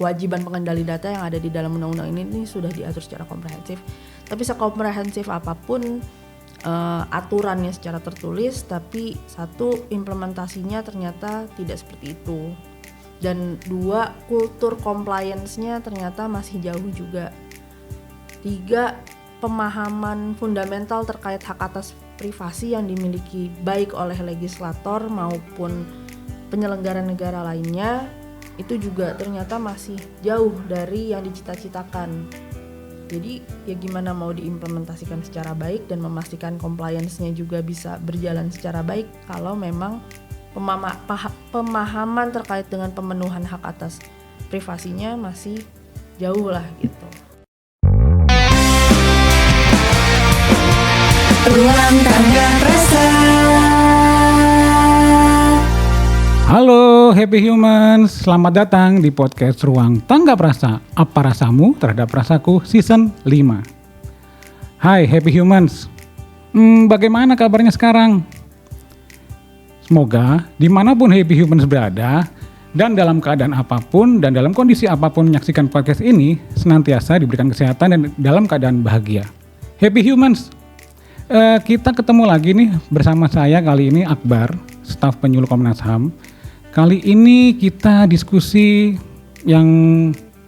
kewajiban pengendali data yang ada di dalam undang-undang ini sudah diatur secara komprehensif. Tapi sekomprehensif apapun aturannya secara tertulis, tapi satu, implementasinya ternyata tidak seperti itu. Dan dua, kultur compliance-nya ternyata masih jauh juga. Tiga, pemahaman fundamental terkait hak atas privasi yang dimiliki baik oleh legislator maupun penyelenggara negara lainnya itu juga ternyata masih jauh dari yang dicita-citakan. Jadi ya gimana mau diimplementasikan secara baik dan memastikan compliance-nya juga bisa berjalan secara baik kalau memang pemahaman terkait dengan pemenuhan hak atas privasinya masih jauh lah gitu. Ruang Tangga Rasa. Halo Happy Humans, selamat datang di podcast Ruang Tangga Rasa. Apa rasamu terhadap rasaku season 5. Hai Happy Humans, bagaimana kabarnya sekarang? Semoga dimanapun Happy Humans berada dan dalam keadaan apapun dan dalam kondisi apapun menyaksikan podcast ini senantiasa diberikan kesehatan dan dalam keadaan bahagia. Happy Humans, kita ketemu lagi nih bersama saya kali ini Akbar, staf penyuluh Komnas HAM. Kali ini kita diskusi yang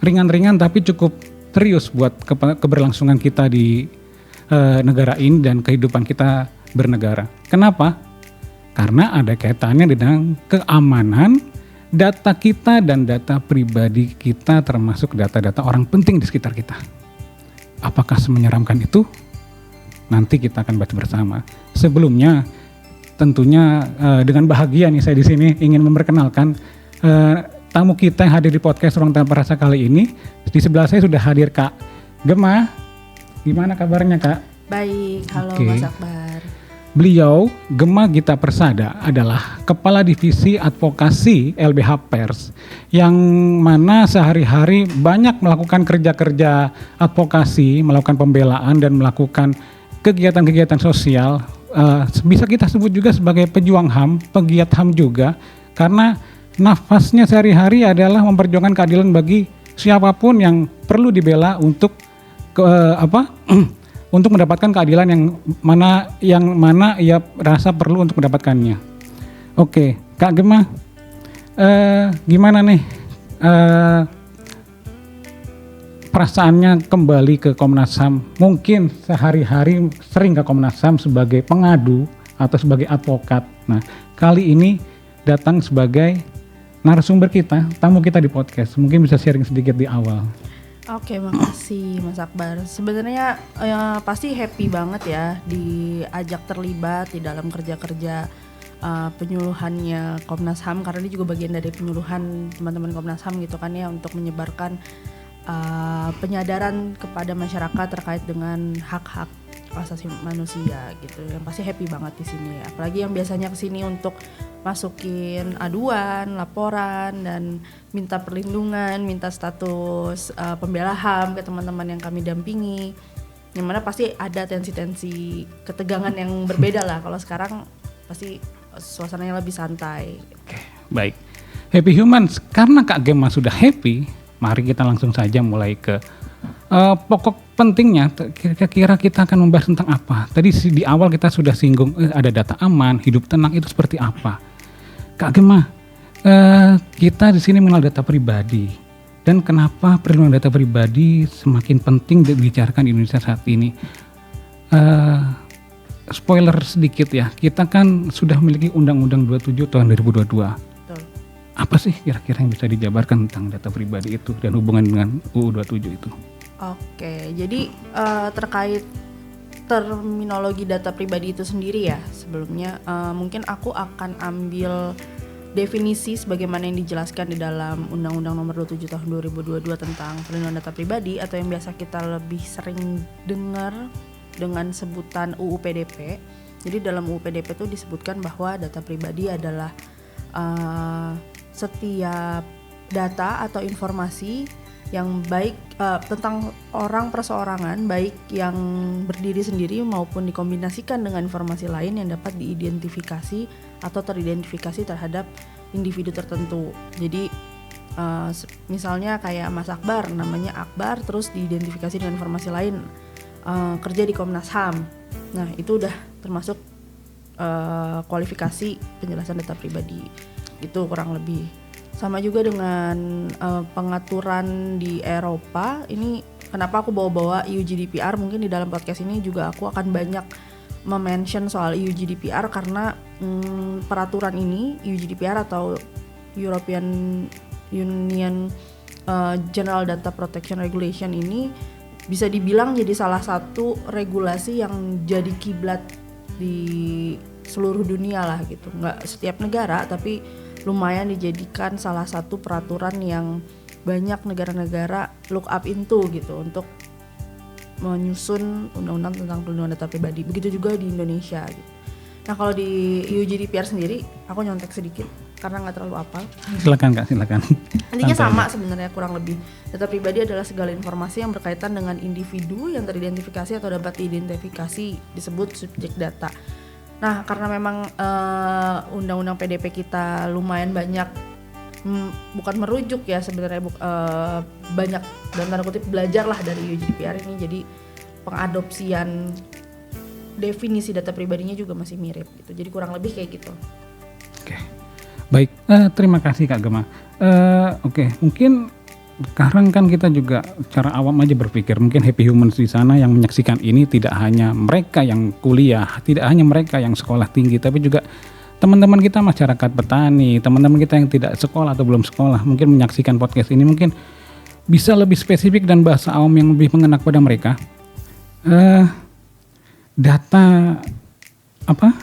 ringan-ringan tapi cukup serius buat keberlangsungan kita di negara ini dan kehidupan kita bernegara. Kenapa? Karena ada kaitannya dengan keamanan data kita dan data pribadi kita, termasuk data-data orang penting di sekitar kita. Apakah semenyeramkan itu? Nanti kita akan bahas bersama. Sebelumnya, tentunya dengan bahagia nih saya di sini ingin memperkenalkan tamu kita yang hadir di podcast Ruang Tangga Rasa kali ini. Di sebelah saya sudah hadir Kak Gemma. Gimana kabarnya Kak? Baik, halo Oke. Mas Akbar. Beliau, Gemma Gita Persada, adalah Kepala Divisi Advokasi LBH Pers, yang mana sehari-hari banyak melakukan kerja-kerja advokasi, melakukan pembelaan dan melakukan kegiatan-kegiatan sosial. Bisa kita sebut juga sebagai pejuang HAM, pegiat HAM juga, karena nafasnya sehari-hari adalah memperjuangkan keadilan bagi siapapun yang perlu dibela untuk untuk mendapatkan keadilan yang mana ia rasa perlu untuk mendapatkannya. Oke, Kak Gemma, gimana nih perasaannya kembali ke Komnas HAM? Mungkin sehari-hari sering ke Komnas HAM sebagai pengadu atau sebagai advokat. Nah, kali ini datang sebagai narasumber kita, tamu kita di podcast. Mungkin bisa sharing sedikit di awal. Oke, makasih Mas Akbar. Sebenarnya pasti happy banget ya diajak terlibat di dalam kerja-kerja penyuluhannya Komnas HAM, karena ini juga bagian dari penyuluhan teman-teman Komnas HAM gitu kan ya, untuk menyebarkan penyadaran kepada masyarakat terkait dengan hak-hak asasi manusia gitu. Yang pasti happy banget di sini. Apalagi yang biasanya kesini untuk masukin aduan, laporan, dan minta perlindungan, minta status pembela HAM ke teman-teman yang kami dampingi. Yang mana pasti ada tensi-tensi ketegangan yang berbeda lah. Kalau sekarang pasti suasananya lebih santai. Oke, baik. Happy Humans, karena Kak Gemma sudah happy, mari kita langsung saja mulai ke pokok pentingnya. Kira-kira kita akan membahas tentang apa? Tadi di awal kita sudah singgung ada data aman, hidup tenang, itu seperti apa? Kak Gemma, kita di sini mengenal data pribadi, dan kenapa perlindungan data pribadi semakin penting dibicarakan di Indonesia saat ini? Spoiler sedikit ya, kita kan sudah memiliki Undang-Undang 27 tahun 2022. Betul. Apa sih kira-kira yang bisa dijabarkan tentang data pribadi itu dan hubungan dengan UU 27 itu? Oke, jadi terkait terminologi data pribadi itu sendiri ya, sebelumnya mungkin aku akan ambil definisi sebagaimana yang dijelaskan di dalam Undang-Undang Nomor 27 Tahun 2022 tentang perlindungan data pribadi, atau yang biasa kita lebih sering dengar dengan sebutan UU PDP. Jadi dalam UU PDP itu disebutkan bahwa data pribadi adalah setiap data atau informasi yang baik tentang orang perseorangan, baik yang berdiri sendiri maupun dikombinasikan dengan informasi lain yang dapat diidentifikasi atau teridentifikasi terhadap individu tertentu. Jadi Misalnya kayak Mas Akbar, namanya Akbar, terus diidentifikasi dengan informasi lain, kerja di Komnas HAM. Nah itu udah termasuk kualifikasi penjelasan data pribadi, itu kurang lebih. Sama juga dengan pengaturan di Eropa. Ini kenapa aku bawa-bawa EU GDPR, mungkin di dalam podcast ini juga aku akan banyak mention soal EU GDPR karena peraturan ini, EU GDPR atau European Union General Data Protection Regulation ini bisa dibilang jadi salah satu regulasi yang jadi kiblat di seluruh dunia lah gitu. Nggak setiap negara, tapi lumayan dijadikan salah satu peraturan yang banyak negara-negara look up into gitu untuk menyusun undang-undang tentang perlindungan data pribadi. Begitu juga di Indonesia gitu. Nah kalau di EU GDPR sendiri, aku nyontek sedikit karena nggak terlalu hafal. Silakan Kak, silakan. Intinya sama sebenarnya kurang lebih. Data pribadi adalah segala informasi yang berkaitan dengan individu yang teridentifikasi atau dapat diidentifikasi, disebut subjek data. Nah karena memang undang-undang PDP kita lumayan banyak, bukan merujuk ya sebenarnya, banyak dalam tanda kutip belajar lah dari EU GDPR ini, jadi pengadopsian definisi data pribadinya juga masih mirip gitu, jadi kurang lebih kayak gitu. Oke. Baik, terima kasih Kak Gema. Oke, mungkin sekarang kan kita juga cara awam aja berpikir, mungkin Happy Humans di sana yang menyaksikan ini tidak hanya mereka yang kuliah, tidak hanya mereka yang sekolah tinggi, tapi juga teman-teman kita masyarakat petani, teman-teman kita yang tidak sekolah atau belum sekolah, mungkin menyaksikan podcast ini mungkin bisa lebih spesifik dan bahasa awam yang lebih mengena kepada mereka.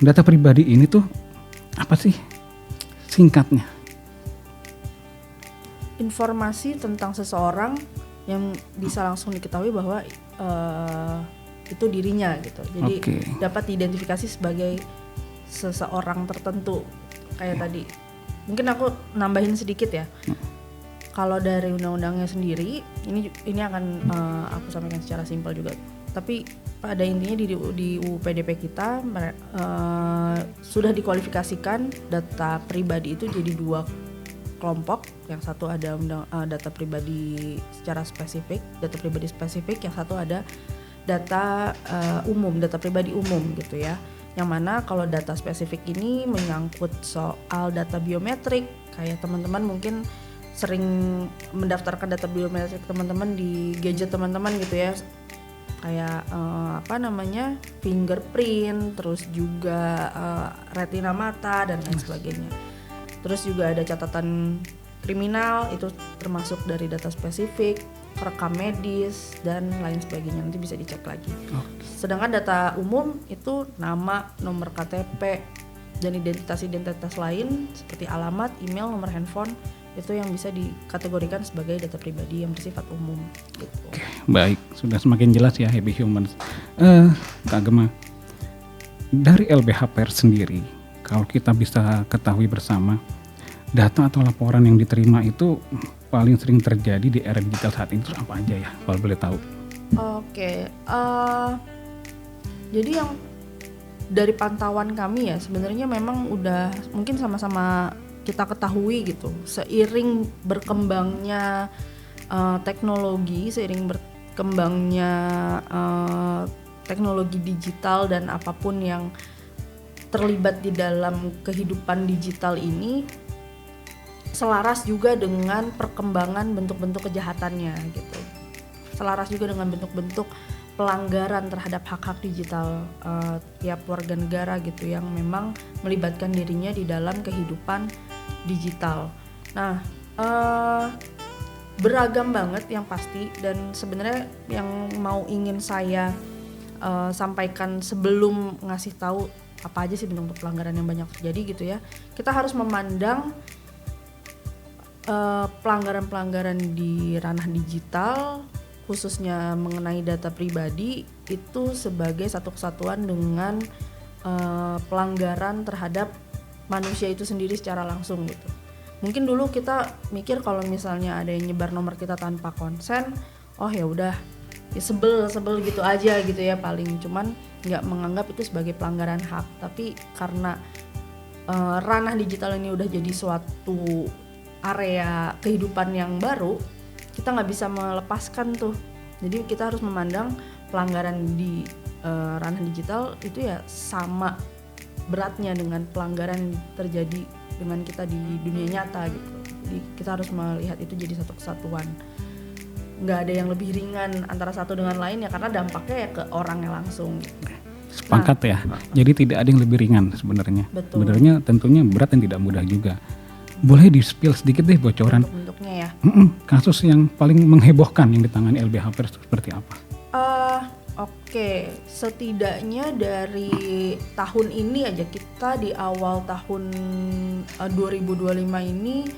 Data pribadi ini tuh apa sih singkatnya? Informasi tentang seseorang yang bisa langsung diketahui bahwa itu dirinya gitu. Jadi dapat diidentifikasi sebagai seseorang tertentu. Kayak tadi. Mungkin aku nambahin sedikit ya. Kalau dari undang-undangnya sendiri, ini akan aku sampaikan secara simpel juga. Tapi pada intinya di UU PDP kita sudah dikualifikasikan data pribadi itu jadi 2 kelompok. Yang satu ada data pribadi secara spesifik, data pribadi spesifik, yang satu ada data umum, data pribadi umum gitu ya. Yang mana kalau data spesifik ini menyangkut soal data biometrik, kayak teman-teman mungkin sering mendaftarkan data biometrik teman-teman di gadget teman-teman gitu ya, kayak fingerprint, terus juga retina mata dan lain sebagainya. Terus juga ada catatan kriminal, itu termasuk dari data spesifik, rekam medis dan lain sebagainya, nanti bisa dicek lagi. Sedangkan data umum itu nama, nomor KTP dan identitas lain seperti alamat, email, nomor handphone, itu yang bisa dikategorikan sebagai data pribadi yang bersifat umum gitu. Oke, baik, sudah semakin jelas ya Happy Humans. Kak Gema, dari LBH Pers sendiri, kalau kita bisa ketahui bersama, data atau laporan yang diterima itu paling sering terjadi di era digital saat ini itu apa aja ya, kalau boleh tahu? Oke, jadi yang dari pantauan kami ya sebenarnya memang udah mungkin sama-sama kita ketahui gitu, seiring berkembangnya teknologi, seiring berkembangnya teknologi digital dan apapun yang terlibat di dalam kehidupan digital ini, selaras juga dengan perkembangan bentuk-bentuk kejahatannya gitu, selaras juga dengan bentuk-bentuk pelanggaran terhadap hak-hak digital tiap warga negara gitu yang memang melibatkan dirinya di dalam kehidupan digital. Nah, beragam banget yang pasti, dan sebenarnya yang mau ingin saya sampaikan sebelum ngasih tahu apa aja sih bentuk pelanggaran yang banyak terjadi gitu ya, kita harus memandang pelanggaran-pelanggaran di ranah digital khususnya mengenai data pribadi itu sebagai satu kesatuan dengan pelanggaran terhadap manusia itu sendiri secara langsung gitu. Mungkin dulu kita mikir kalau misalnya ada yang nyebar nomor kita tanpa konsen, oh ya udah, ya sebel gitu aja gitu ya paling, cuman nggak menganggap itu sebagai pelanggaran hak. Tapi karena ranah digital ini udah jadi suatu area kehidupan yang baru, kita nggak bisa melepaskan tuh. Jadi kita harus memandang pelanggaran di ranah digital itu ya sama beratnya dengan pelanggaran yang terjadi dengan kita di dunia nyata gitu. Jadi kita harus melihat itu jadi satu kesatuan. Nggak ada yang lebih ringan antara satu dengan lain ya, karena dampaknya ya ke orangnya langsung. Sepakat ya. Jadi tidak ada yang lebih ringan sebenarnya. Betul. Sebenarnya tentunya berat dan tidak mudah juga. Boleh di-spill sedikit deh bocoran Bentuknya ya. kasus yang paling menghebohkan yang ditangani LBH Pers seperti apa? Oke, setidaknya dari tahun ini aja, kita di awal tahun 2025 ini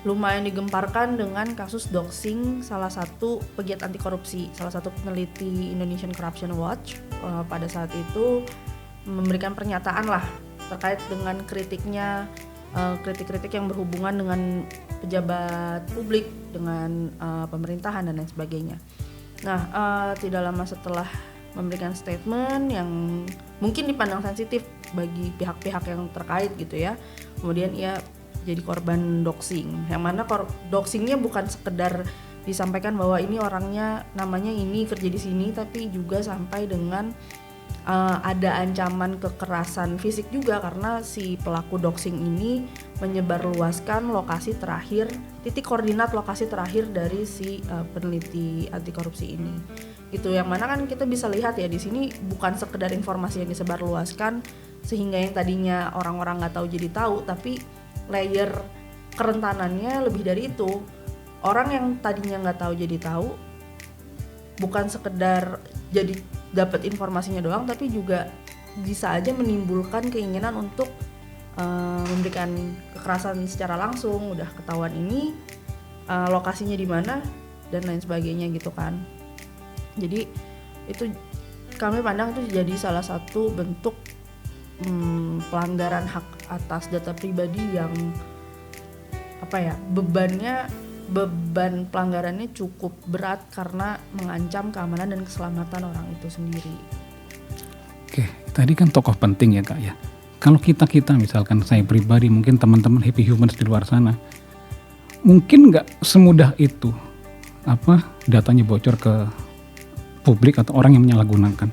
lumayan digemparkan dengan kasus doxing salah satu pegiat anti korupsi, salah satu peneliti Indonesian Corruption Watch. Pada saat itu memberikan pernyataan lah terkait dengan kritik-kritik yang berhubungan dengan pejabat publik, dengan pemerintahan dan lain sebagainya. Nah, tidak lama setelah memberikan statement yang mungkin dipandang sensitif bagi pihak-pihak yang terkait gitu ya, kemudian ia jadi korban doxing, yang mana doxingnya bukan sekedar disampaikan bahwa ini orangnya namanya ini kerja di sini, tapi juga sampai dengan ada ancaman kekerasan fisik juga, karena si pelaku doxing ini menyebarluaskan lokasi terakhir, titik koordinat lokasi terakhir dari si peneliti anti korupsi ini. Gitu, yang mana kan kita bisa lihat ya di sini bukan sekedar informasi yang disebarluaskan sehingga yang tadinya orang-orang nggak tahu jadi tahu, tapi layer kerentanannya lebih dari itu. Orang yang tadinya nggak tahu jadi tahu, bukan sekedar jadi dapat informasinya doang, tapi juga bisa aja menimbulkan keinginan untuk memberikan kekerasan secara langsung. Udah ketahuan ini lokasinya di mana dan lain sebagainya gitu kan. Jadi itu kami pandang itu jadi salah satu bentuk pelanggaran hak atas data pribadi yang beban pelanggarannya cukup berat karena mengancam keamanan dan keselamatan orang itu sendiri. Oke, tadi kan tokoh penting ya Kak ya. Kalau kita misalkan saya pribadi, mungkin teman-teman Happy Humans di luar sana, mungkin nggak semudah itu datanya bocor ke publik atau orang yang menyalahgunakan.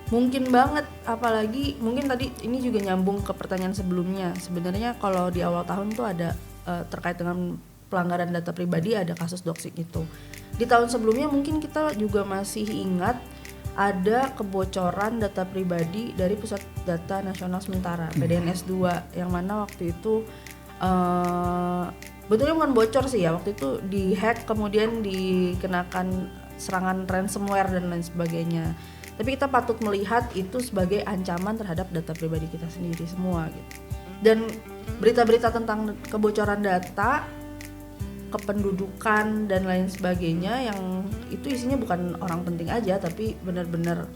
Mungkin banget, apalagi mungkin tadi ini juga nyambung ke pertanyaan sebelumnya. Sebenarnya kalau di awal tahun tuh ada terkait dengan pelanggaran data pribadi, ada kasus doxing itu. Di tahun sebelumnya mungkin kita juga masih ingat ada kebocoran data pribadi dari Pusat Data Nasional Sementara PDNS 2, yang mana waktu itu betulnya bukan bocor sih ya, waktu itu dihack kemudian dikenakan serangan ransomware dan lain sebagainya. Tapi kita patut melihat itu sebagai ancaman terhadap data pribadi kita sendiri semua gitu. Dan berita-berita tentang kebocoran data, kependudukan dan lain sebagainya yang itu isinya bukan orang penting aja, tapi benar-benar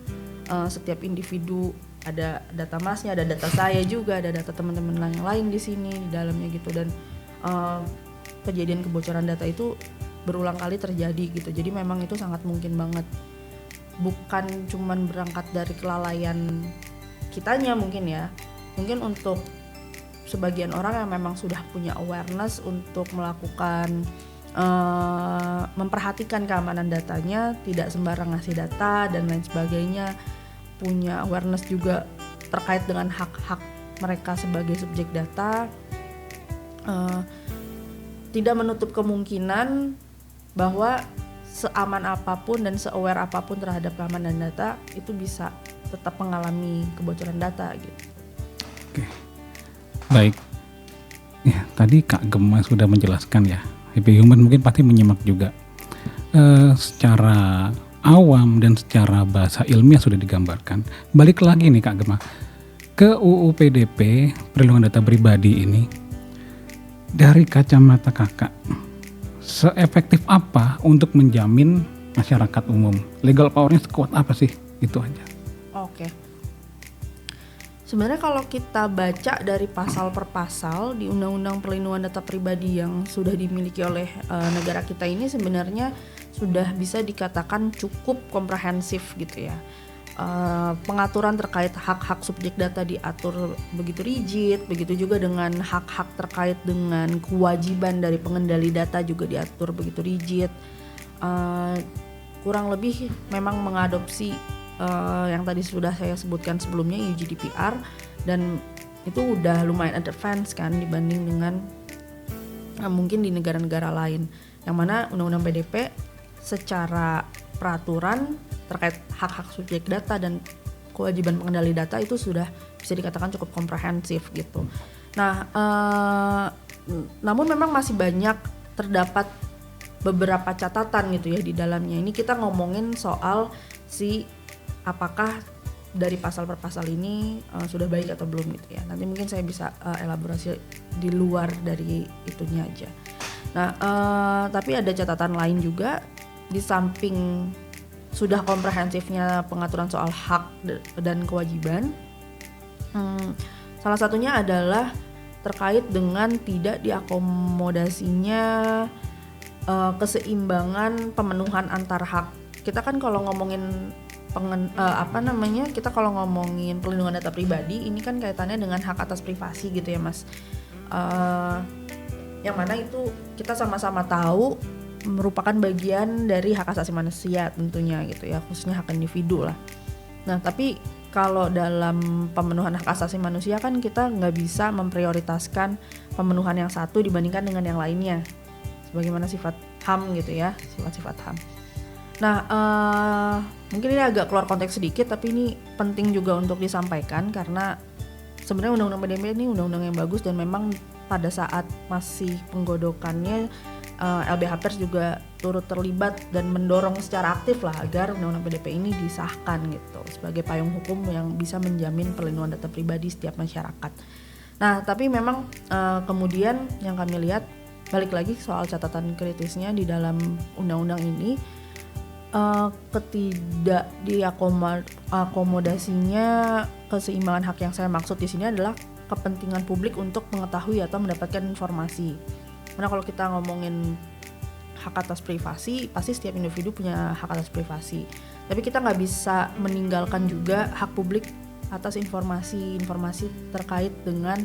setiap individu, ada data masnya, ada data saya juga, ada data teman-teman yang lain di sini di dalamnya gitu. Dan kejadian kebocoran data itu berulang kali terjadi gitu. Jadi memang itu sangat mungkin banget, bukan cuman berangkat dari kelalaian kitanya mungkin ya, mungkin untuk sebagian orang yang memang sudah punya awareness untuk melakukan memperhatikan keamanan datanya, tidak sembarang ngasih data dan lain sebagainya, punya awareness juga terkait dengan hak-hak mereka sebagai subjek data, tidak menutup kemungkinan bahwa seaman apapun dan se-aware apapun terhadap keamanan data itu bisa tetap mengalami kebocoran data gitu. Oke. Baik, ya tadi Kak Gemma sudah menjelaskan ya, Happy Human mungkin pasti menyimak juga secara awam dan secara bahasa ilmiah sudah digambarkan. Balik lagi nih Kak Gemma, ke UU PDP perlindungan data pribadi ini, dari kacamata kakak, seefektif apa untuk menjamin masyarakat umum? Legal powernya sekuat apa sih? Itu aja. Oke. Sebenarnya kalau kita baca dari pasal per pasal di Undang-Undang Perlindungan Data Pribadi yang sudah dimiliki oleh negara kita ini, sebenarnya sudah bisa dikatakan cukup komprehensif gitu ya. pengaturan terkait hak-hak subjek data diatur begitu rigid, begitu juga dengan hak-hak terkait dengan kewajiban dari pengendali data juga diatur begitu rigid. Kurang lebih memang mengadopsi yang tadi sudah saya sebutkan sebelumnya EU GDPR, dan itu udah lumayan advance kan dibanding dengan mungkin di negara-negara lain, yang mana Undang-Undang PDP secara peraturan terkait hak-hak subjek data dan kewajiban pengendali data itu sudah bisa dikatakan cukup komprehensif gitu. Nah, namun memang masih banyak terdapat beberapa catatan gitu ya di dalamnya. Ini kita ngomongin soal apakah dari pasal per pasal ini sudah baik atau belum gitu ya. Nanti mungkin saya bisa elaborasi di luar dari itunya aja. Nah, tapi ada catatan lain juga di samping sudah komprehensifnya pengaturan soal hak dan kewajiban. Salah satunya adalah terkait dengan tidak diakomodasinya keseimbangan pemenuhan antar hak. Kita kan kalau ngomongin kita kalau ngomongin perlindungan data pribadi, ini kan kaitannya dengan hak atas privasi gitu ya Mas. Yang mana itu kita sama-sama tahu merupakan bagian dari hak asasi manusia tentunya gitu ya, khususnya hak individu lah. Nah, tapi kalau dalam pemenuhan hak asasi manusia kan kita nggak bisa memprioritaskan pemenuhan yang satu dibandingkan dengan yang lainnya, sebagaimana sifat HAM gitu ya, sifat-sifat HAM. Nah, mungkin ini agak keluar konteks sedikit, tapi ini penting juga untuk disampaikan karena sebenarnya Undang-Undang PDP ini undang-undang yang bagus, dan memang pada saat masih penggodokannya LBH Pers juga turut terlibat dan mendorong secara aktif lah agar Undang-Undang PDP ini disahkan gitu sebagai payung hukum yang bisa menjamin perlindungan data pribadi setiap masyarakat. Nah, tapi memang kemudian yang kami lihat, balik lagi soal catatan kritisnya di dalam undang-undang ini, ketidak diakomodasinya keseimbangan hak. Yang saya maksud di sini adalah kepentingan publik untuk mengetahui atau mendapatkan informasi. Karena kalau kita ngomongin hak atas privasi, pasti setiap individu punya hak atas privasi. Tapi kita nggak bisa meninggalkan juga hak publik atas informasi terkait dengan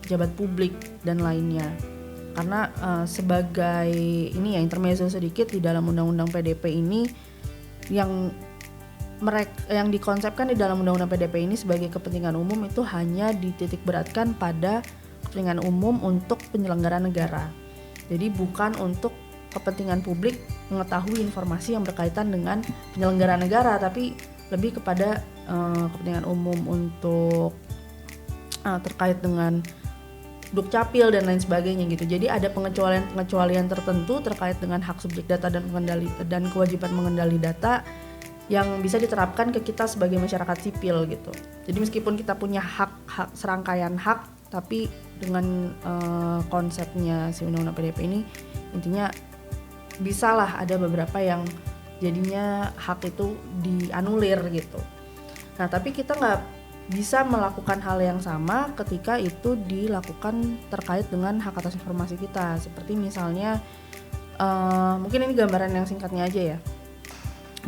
pejabat publik dan lainnya. Karena sebagai ini ya intermezzo sedikit, di dalam Undang-Undang PDP ini yang dikonsepkan di dalam Undang-Undang PDP ini sebagai kepentingan umum itu hanya dititik beratkan pada kepentingan umum untuk penyelenggara negara. Jadi bukan untuk kepentingan publik mengetahui informasi yang berkaitan dengan penyelenggara negara, tapi lebih kepada kepentingan umum untuk terkait dengan Dukcapil dan lain sebagainya gitu. Jadi ada pengecualian tertentu terkait dengan hak subjek data dan kewajiban mengendali data yang bisa diterapkan ke kita sebagai masyarakat sipil gitu. Jadi meskipun kita punya hak serangkaian hak, tapi dengan konsepnya si Undang-Undang PDP ini, intinya bisalah ada beberapa yang jadinya hak itu dianulir gitu. Nah, tapi kita nggak bisa melakukan hal yang sama ketika itu dilakukan terkait dengan hak atas informasi kita. Seperti misalnya, mungkin ini gambaran yang singkatnya aja ya.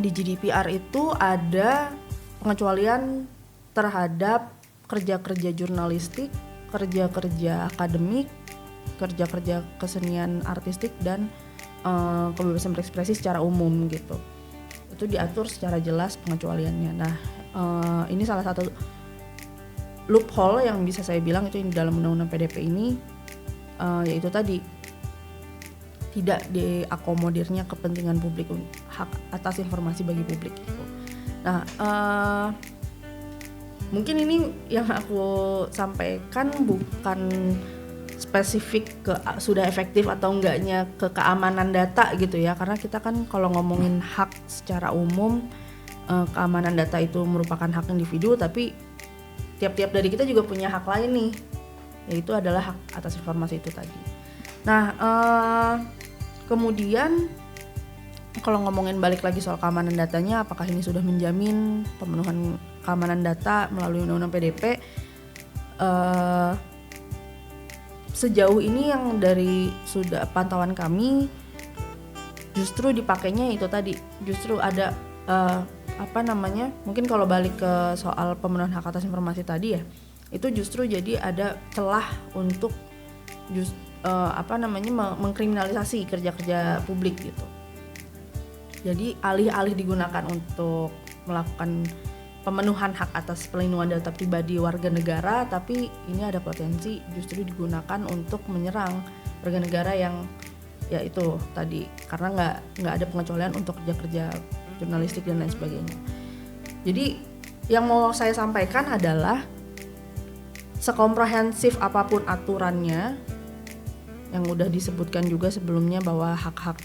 Di GDPR itu ada pengecualian terhadap kerja-kerja jurnalistik, kerja-kerja akademik, kerja-kerja kesenian artistik, dan kebebasan berekspresi secara umum gitu. Itu diatur secara jelas pengecualiannya. Nah, ini salah satu loophole yang bisa saya bilang itu di dalam Undang-Undang PDP ini, yaitu tadi tidak diakomodirnya kepentingan publik, hak atas informasi bagi publik gitu. Nah, mungkin ini yang aku sampaikan bukan spesifik ke sudah efektif atau enggaknya ke keamanan data gitu ya, karena kita kan kalau ngomongin hak secara umum, keamanan data itu merupakan hak individu, tapi tiap-tiap dari kita juga punya hak lain nih, yaitu adalah hak atas informasi itu tadi. Nah, kemudian kalau ngomongin balik lagi soal keamanan datanya, apakah ini sudah menjamin pemenuhan keamanan data melalui Undang-Undang PDP? Sejauh ini yang dari sudah pantauan kami, justru dipakainya itu tadi, justru ada mungkin kalau balik ke soal pemenuhan hak atas informasi tadi ya, itu justru jadi ada celah untuk mengkriminalisasi kerja-kerja publik gitu. Jadi alih-alih digunakan untuk melakukan pemenuhan hak atas pelindungan data pribadi warga negara, tapi ini ada potensi justru digunakan untuk menyerang warga negara yang ya itu tadi, karena nggak ada pengecualian untuk kerja-kerja jurnalistik dan lain sebagainya. Jadi yang mau saya sampaikan adalah sekomprehensif apapun aturannya, yang udah disebutkan juga sebelumnya bahwa hak-hak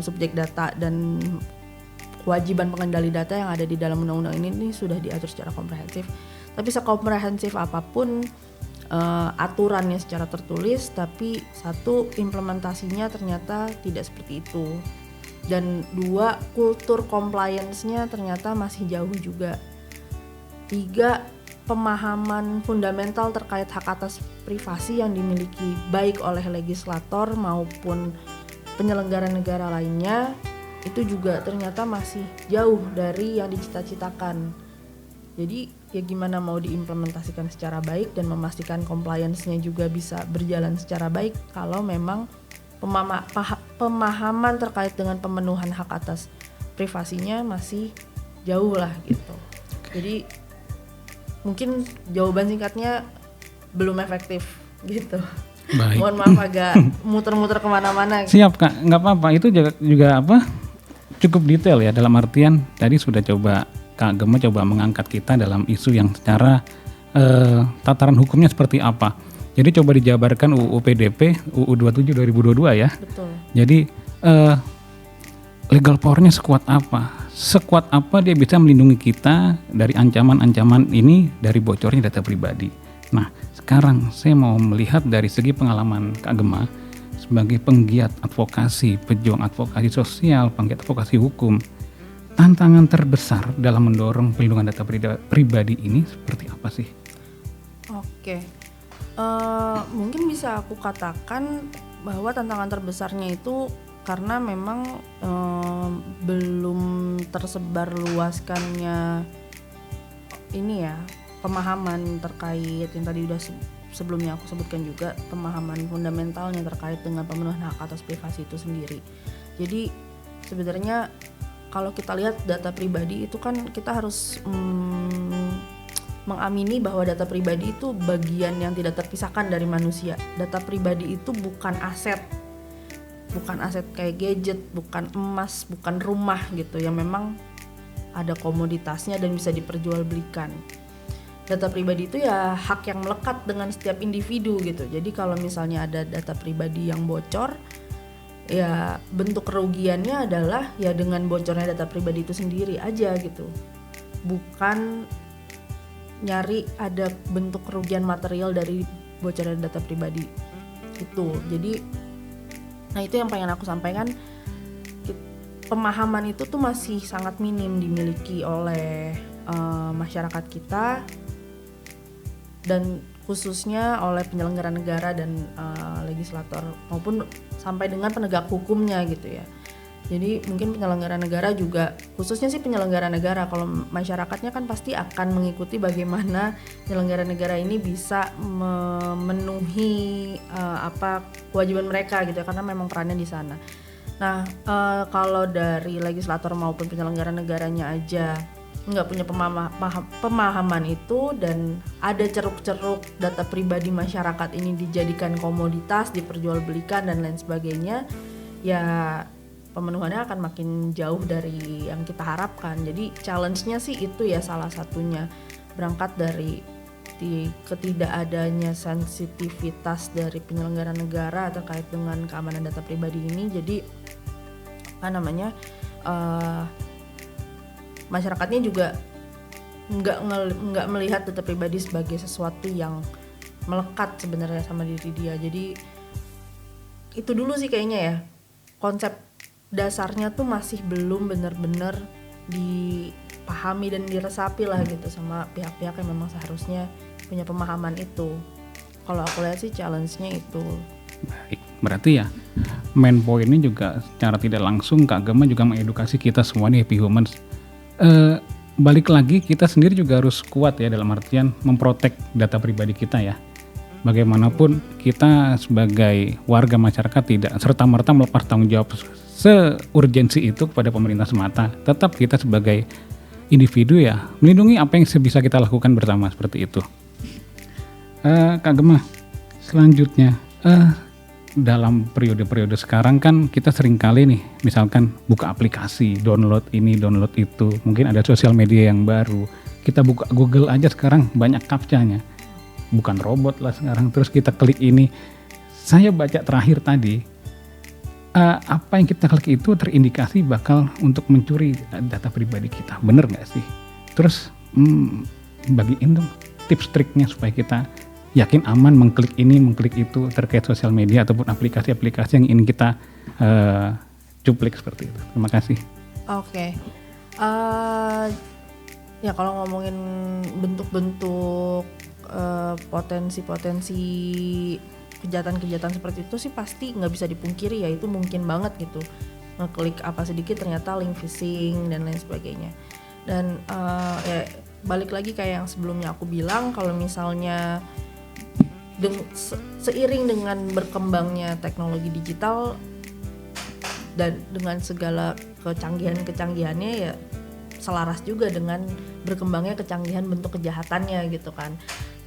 subjek data dan kewajiban pengendali data yang ada di dalam undang-undang ini sudah diatur secara komprehensif. Tapi sekomprehensif apapun aturannya secara tertulis, tapi satu, implementasinya ternyata tidak seperti itu. Dan dua, kultur compliance-nya ternyata masih jauh juga. Tiga, pemahaman fundamental terkait hak atas privasi yang dimiliki baik oleh legislator maupun penyelenggara negara lainnya itu juga ternyata masih jauh dari yang dicita-citakan. Jadi ya gimana mau diimplementasikan secara baik dan memastikan compliance-nya juga bisa berjalan secara baik kalau memang pemahaman terkait dengan pemenuhan hak atas privasinya masih jauh lah gitu. Jadi mungkin jawaban singkatnya belum efektif gitu. Baik. Mohon maaf agak muter-muter kemana-mana. Siap Kak, nggak apa-apa. Itu juga cukup detail ya, dalam artian tadi sudah coba Kak Gema coba mengangkat kita dalam isu yang secara tataran hukumnya seperti apa. Jadi coba dijabarkan UU PDP UU 27 2022 ya. Betul. Jadi legal power-nya sekuat apa? Sekuat apa dia bisa melindungi kita dari ancaman-ancaman ini, dari bocornya data pribadi. Nah, sekarang saya mau melihat dari segi pengalaman Kak Gema sebagai penggiat advokasi, pejuang advokasi sosial, penggiat advokasi hukum. Tantangan terbesar dalam mendorong perlindungan data pribadi ini seperti apa sih? Oke. Mungkin bisa aku katakan bahwa tantangan terbesarnya itu karena memang belum tersebar luaskannya ini ya, pemahaman terkait yang tadi udah sebelumnya aku sebutkan juga, pemahaman fundamentalnya terkait dengan pemenuhan hak atas privasi itu sendiri. Jadi sebenarnya kalau kita lihat data pribadi itu kan kita harus mengamini bahwa data pribadi itu bagian yang tidak terpisahkan dari manusia. Data pribadi itu bukan aset kayak gadget, bukan emas, bukan rumah gitu yang memang ada komoditasnya dan bisa diperjualbelikan. Data pribadi itu ya hak yang melekat dengan setiap individu gitu. Jadi kalau misalnya ada data pribadi yang bocor, ya bentuk kerugiannya adalah ya dengan bocornya data pribadi itu sendiri aja gitu. Bukan nyari ada bentuk kerugian material dari bocornya data pribadi itu. Jadi nah itu yang pengen aku sampaikan, pemahaman itu tuh masih sangat minim dimiliki oleh masyarakat kita dan khususnya oleh penyelenggara negara dan legislator maupun sampai dengan penegak hukumnya gitu ya. Jadi mungkin penyelenggara negara juga, khususnya sih penyelenggara negara, kalau masyarakatnya kan pasti akan mengikuti bagaimana penyelenggara negara ini bisa memenuhi kewajiban mereka gitu ya, karena memang perannya di sana. Nah kalau dari legislator maupun penyelenggara negaranya aja nggak punya pemahaman itu dan ada ceruk-ceruk data pribadi masyarakat ini dijadikan komoditas, diperjualbelikan dan lain sebagainya, ya pemenuhannya akan makin jauh dari yang kita harapkan. Jadi challenge-nya sih itu ya salah satunya, berangkat dari ketidakadanya sensitivitas dari penyelenggara negara terkait dengan keamanan data pribadi ini. Jadi masyarakatnya juga nggak melihat data pribadi sebagai sesuatu yang melekat sebenarnya sama diri dia. Jadi itu dulu sih kayaknya ya, konsep dasarnya tuh masih belum benar-benar dipahami dan diresapi lah gitu sama pihak-pihak yang memang seharusnya punya pemahaman itu. Kalau aku lihat sih challenge-nya itu. Baik, berarti ya main pointnya juga secara tidak langsung Kak Gema juga mengedukasi kita semua nih Happy Humans. Balik lagi kita sendiri juga harus kuat ya dalam artian memprotek data pribadi kita ya. Bagaimanapun kita sebagai warga masyarakat tidak serta-merta melepas tanggung jawab seurgensi itu kepada pemerintah semata. Tetap kita sebagai individu ya melindungi apa yang bisa kita lakukan bersama seperti itu. Kak Gema, selanjutnya dalam periode-periode sekarang kan kita sering kali nih misalkan buka aplikasi, download ini, download itu, mungkin ada sosial media yang baru, kita buka Google aja sekarang banyak captcha-nya, bukan robot lah sekarang, terus kita klik ini. Saya baca terakhir tadi apa yang kita klik itu terindikasi bakal untuk mencuri data pribadi kita, bener nggak sih? Terus bagiin dong tips triknya supaya kita yakin aman mengklik ini, mengklik itu terkait sosial media ataupun aplikasi-aplikasi yang ingin kita cuplik seperti itu. Terima kasih. Oke. Ya kalau ngomongin bentuk-bentuk potensi-potensi kejahatan-kejahatan seperti itu sih pasti nggak bisa dipungkiri ya, itu mungkin banget gitu. Ngeklik apa sedikit ternyata link phishing dan lain sebagainya. Dan ya balik lagi kayak yang sebelumnya aku bilang, kalau misalnya seiring dengan berkembangnya teknologi digital dan dengan segala kecanggihannya ya selaras juga dengan berkembangnya kecanggihan bentuk kejahatannya gitu kan.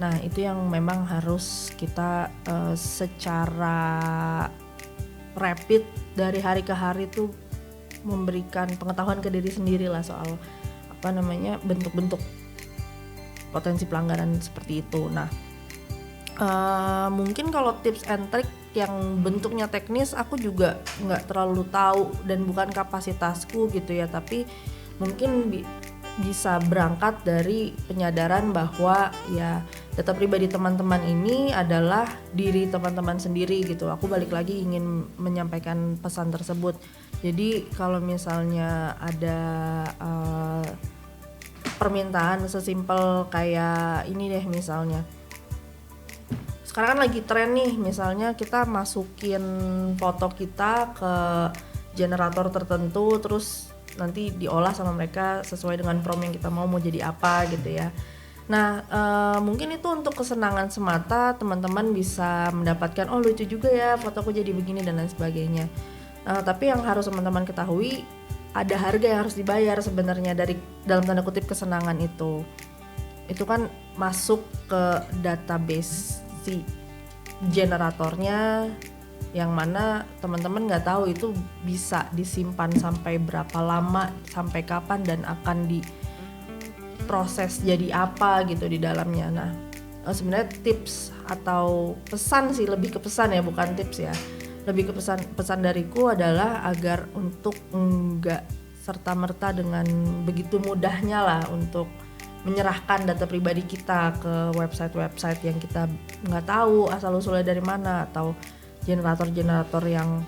Nah itu yang memang harus kita secara rapid dari hari ke hari tuh memberikan pengetahuan ke diri sendiri lah soal bentuk-bentuk potensi pelanggaran seperti itu. Nah mungkin kalau tips and trick yang bentuknya teknis aku juga nggak terlalu tahu dan bukan kapasitasku gitu ya, tapi mungkin bisa berangkat dari penyadaran bahwa ya data pribadi teman-teman ini adalah diri teman-teman sendiri gitu. Aku balik lagi ingin menyampaikan pesan tersebut. Jadi kalau misalnya ada permintaan sesimpel kayak ini deh, misalnya sekarang kan lagi tren nih, misalnya kita masukin foto kita ke generator tertentu terus nanti diolah sama mereka sesuai dengan prompt yang kita mau jadi apa gitu ya. Nah mungkin itu untuk kesenangan semata, teman-teman bisa mendapatkan oh lucu juga ya fotoku jadi begini dan lain sebagainya. Tapi yang harus teman-teman ketahui, ada harga yang harus dibayar sebenarnya dari dalam tanda kutip kesenangan itu. Itu kan masuk ke database si generatornya, yang mana teman-teman nggak tahu itu bisa disimpan sampai berapa lama, sampai kapan, dan akan diproses jadi apa gitu di dalamnya. Nah sebenarnya tips atau pesan sih, lebih ke pesan ya, bukan tips ya, lebih ke pesan dariku adalah agar untuk nggak serta-merta dengan begitu mudahnya lah untuk menyerahkan data pribadi kita ke website-website yang kita nggak tahu asal-usulnya dari mana, atau generator-generator yang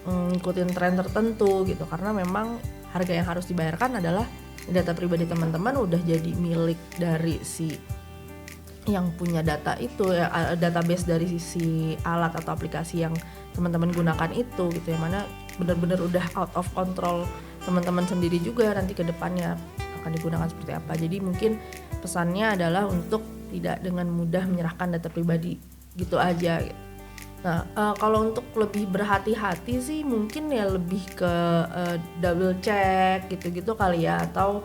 ngikutin tren tertentu gitu. Karena memang harga yang harus dibayarkan adalah data pribadi teman-teman udah jadi milik dari si yang punya data itu ya, database dari si alat atau aplikasi yang teman-teman gunakan itu gitu, yang mana benar-benar udah out of control teman-teman sendiri juga nanti ke depannya akan digunakan seperti apa. Jadi mungkin pesannya adalah untuk tidak dengan mudah menyerahkan data pribadi gitu aja gitu. Nah kalau untuk lebih berhati-hati sih mungkin ya lebih ke double check gitu-gitu kali ya, atau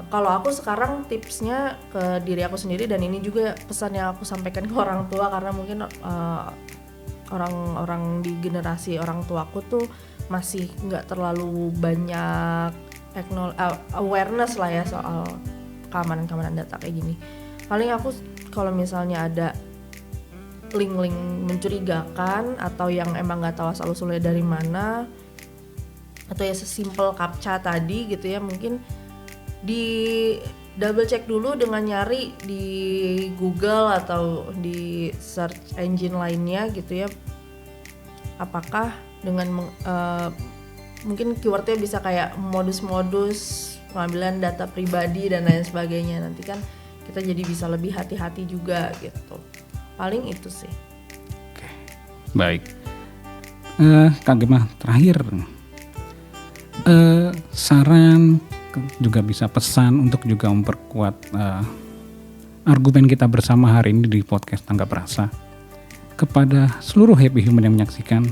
kalau aku sekarang tipsnya ke diri aku sendiri, dan ini juga pesan yang aku sampaikan ke orang tua, karena mungkin orang-orang di generasi orang tuaku tuh masih nggak terlalu banyak awareness lah ya soal keamanan data kayak gini. Paling aku kalau misalnya ada link-link mencurigakan atau yang emang nggak tahu asal usulnya dari mana, atau ya sesimpel captcha tadi gitu ya, mungkin di double check dulu dengan nyari di Google atau di search engine lainnya gitu ya, apakah dengan mungkin keywordnya bisa kayak modus-modus pengambilan data pribadi dan lain sebagainya. Nanti kan kita jadi bisa lebih hati-hati juga gitu. Paling itu sih. Oke. Baik. Kak Gemma, terakhir saran juga bisa pesan untuk juga memperkuat argumen kita bersama hari ini di podcast Tanggap Rasa kepada seluruh happy human yang menyaksikan.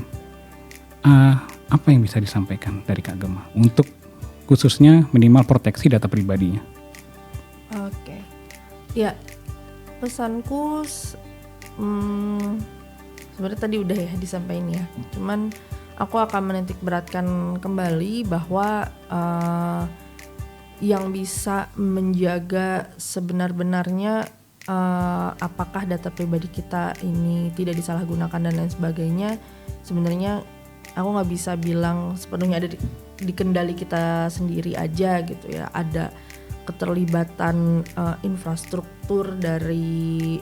Apa yang bisa disampaikan dari Kak Gemma untuk khususnya minimal proteksi data pribadinya? Oke, ya pesanku sebenarnya tadi udah ya disampaikan ya. Cuman aku akan menitik beratkan kembali bahwa yang bisa menjaga sebenar-benarnya apakah data pribadi kita ini tidak disalahgunakan dan lain sebagainya, sebenarnya aku nggak bisa bilang sepenuhnya ada di kendali kita sendiri aja gitu ya. Ada keterlibatan infrastruktur dari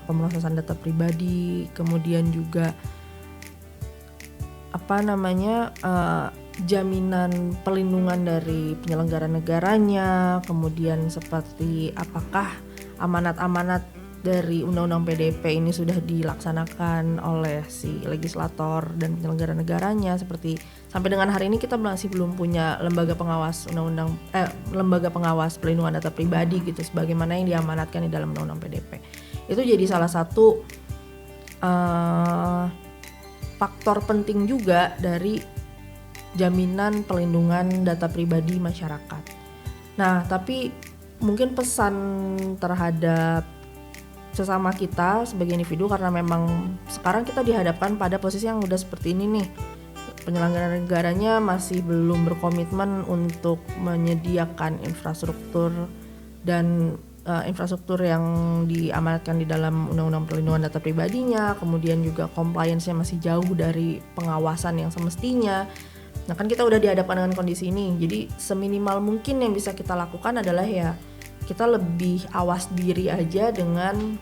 pemrosesan data pribadi, kemudian juga jaminan perlindungan dari penyelenggara negaranya, kemudian seperti apakah amanat-amanat dari Undang-Undang PDP ini sudah dilaksanakan oleh si legislator dan penyelenggara negaranya. Seperti sampai dengan hari ini kita masih belum punya lembaga pengawas lembaga pengawas pelindungan data pribadi gitu, sebagaimana yang diamanatkan di dalam Undang-Undang PDP. Itu jadi salah satu faktor penting juga dari jaminan perlindungan data pribadi masyarakat. Nah, tapi mungkin pesan terhadap sesama kita sebagai individu, karena memang sekarang kita dihadapkan pada posisi yang udah seperti ini nih. Penyelenggara negaranya masih belum berkomitmen untuk menyediakan infrastruktur dan infrastruktur yang diamanatkan di dalam Undang-Undang Perlindungan Data Pribadinya, kemudian juga compliance-nya masih jauh dari pengawasan yang semestinya. Nah, kan kita udah dihadapkan dengan kondisi ini. Jadi seminimal mungkin yang bisa kita lakukan adalah ya kita lebih awas diri aja dengan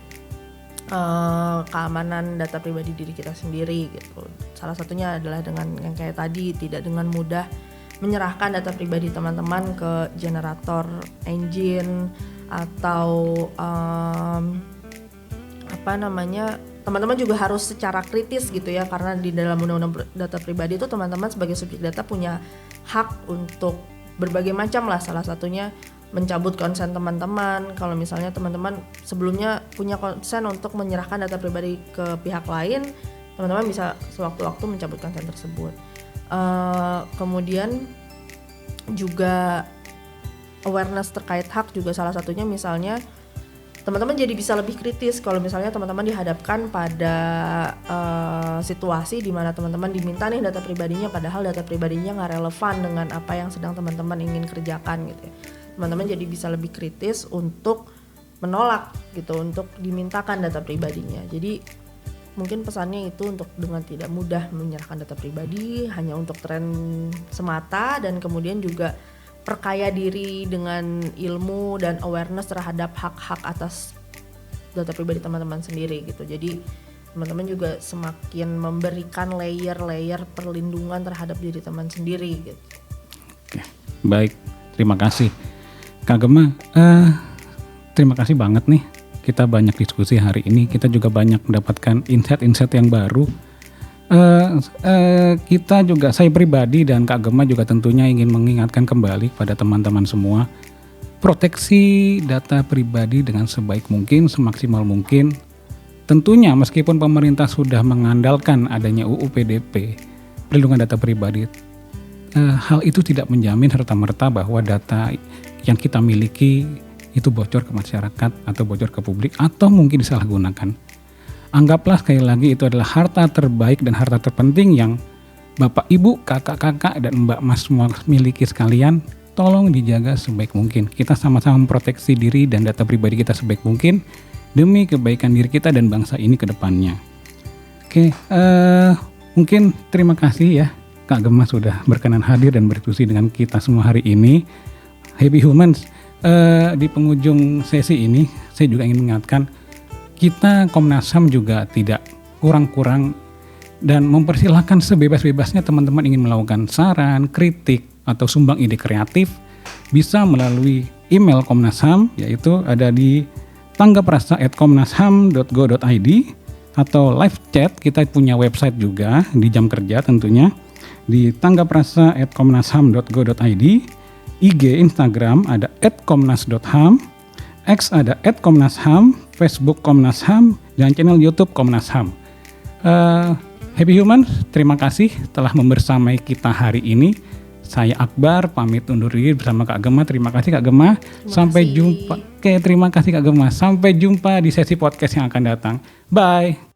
keamanan data pribadi diri kita sendiri gitu. Salah satunya adalah dengan yang kayak tadi, tidak dengan mudah menyerahkan data pribadi teman-teman ke generator engine atau teman-teman juga harus secara kritis gitu ya, karena di dalam undang-undang data pribadi itu teman-teman sebagai subjek data punya hak untuk berbagai macam lah, salah satunya mencabut konsen teman-teman. Kalau misalnya teman-teman sebelumnya punya konsen untuk menyerahkan data pribadi ke pihak lain, teman-teman bisa sewaktu-waktu mencabut konsen tersebut. Kemudian juga awareness terkait hak juga salah satunya, misalnya teman-teman jadi bisa lebih kritis kalau misalnya teman-teman dihadapkan pada situasi di mana teman-teman diminta nih data pribadinya, padahal data pribadinya nggak relevan dengan apa yang sedang teman-teman ingin kerjakan gitu ya. Teman-teman jadi bisa lebih kritis untuk menolak gitu, untuk dimintakan data pribadinya. Jadi mungkin pesannya itu untuk dengan tidak mudah menyerahkan data pribadi hanya untuk tren semata, dan kemudian juga perkaya diri dengan ilmu dan awareness terhadap hak-hak atas data pribadi teman-teman sendiri gitu. Jadi teman-teman juga semakin memberikan layer-layer perlindungan terhadap diri teman sendiri gitu. Oke, baik, terima kasih Kak Gemma. Terima kasih banget nih, kita banyak diskusi hari ini, kita juga banyak mendapatkan insight-insight yang baru. Kita juga, saya pribadi dan Kak Gemma juga tentunya ingin mengingatkan kembali pada teman-teman semua, proteksi data pribadi dengan sebaik mungkin, semaksimal mungkin. Tentunya meskipun pemerintah sudah mengandalkan adanya UU PDP, perlindungan data pribadi, hal itu tidak menjamin serta-merta bahwa data yang kita miliki itu bocor ke masyarakat atau bocor ke publik atau mungkin disalahgunakan. Anggaplah sekali lagi itu adalah harta terbaik dan harta terpenting yang Bapak, Ibu, Kakak-kakak, dan Mbak Mas semua miliki sekalian. Tolong dijaga sebaik mungkin. Kita sama-sama memproteksi diri dan data pribadi kita sebaik mungkin demi kebaikan diri kita dan bangsa ini ke depannya. Oke, mungkin terima kasih ya Kak Gemma sudah berkenan hadir dan berdiskusi dengan kita semua hari ini. Happy Humans, di penghujung sesi ini saya juga ingin mengingatkan, kita Komnas HAM juga tidak kurang-kurang dan mempersilahkan sebebas-bebasnya teman-teman ingin melakukan saran, kritik, atau sumbang ide kreatif, bisa melalui email Komnas HAM, yaitu ada di tanggaprasa@komnasham.go.id, atau live chat, kita punya website juga di jam kerja tentunya di tanggaprasa@komnasham.go.id, IG, Instagram ada @komnas.ham, X ada @komnasham, Facebook Komnas HAM, dan channel YouTube Komnas HAM. Happy Humans, terima kasih telah membersamai kita hari ini. Saya Akbar, pamit undur diri bersama Kak Gemma. Terima kasih Kak Gemma. Sampai jumpa. Terima kasih Kak Gemma. Sampai jumpa di sesi podcast yang akan datang. Bye.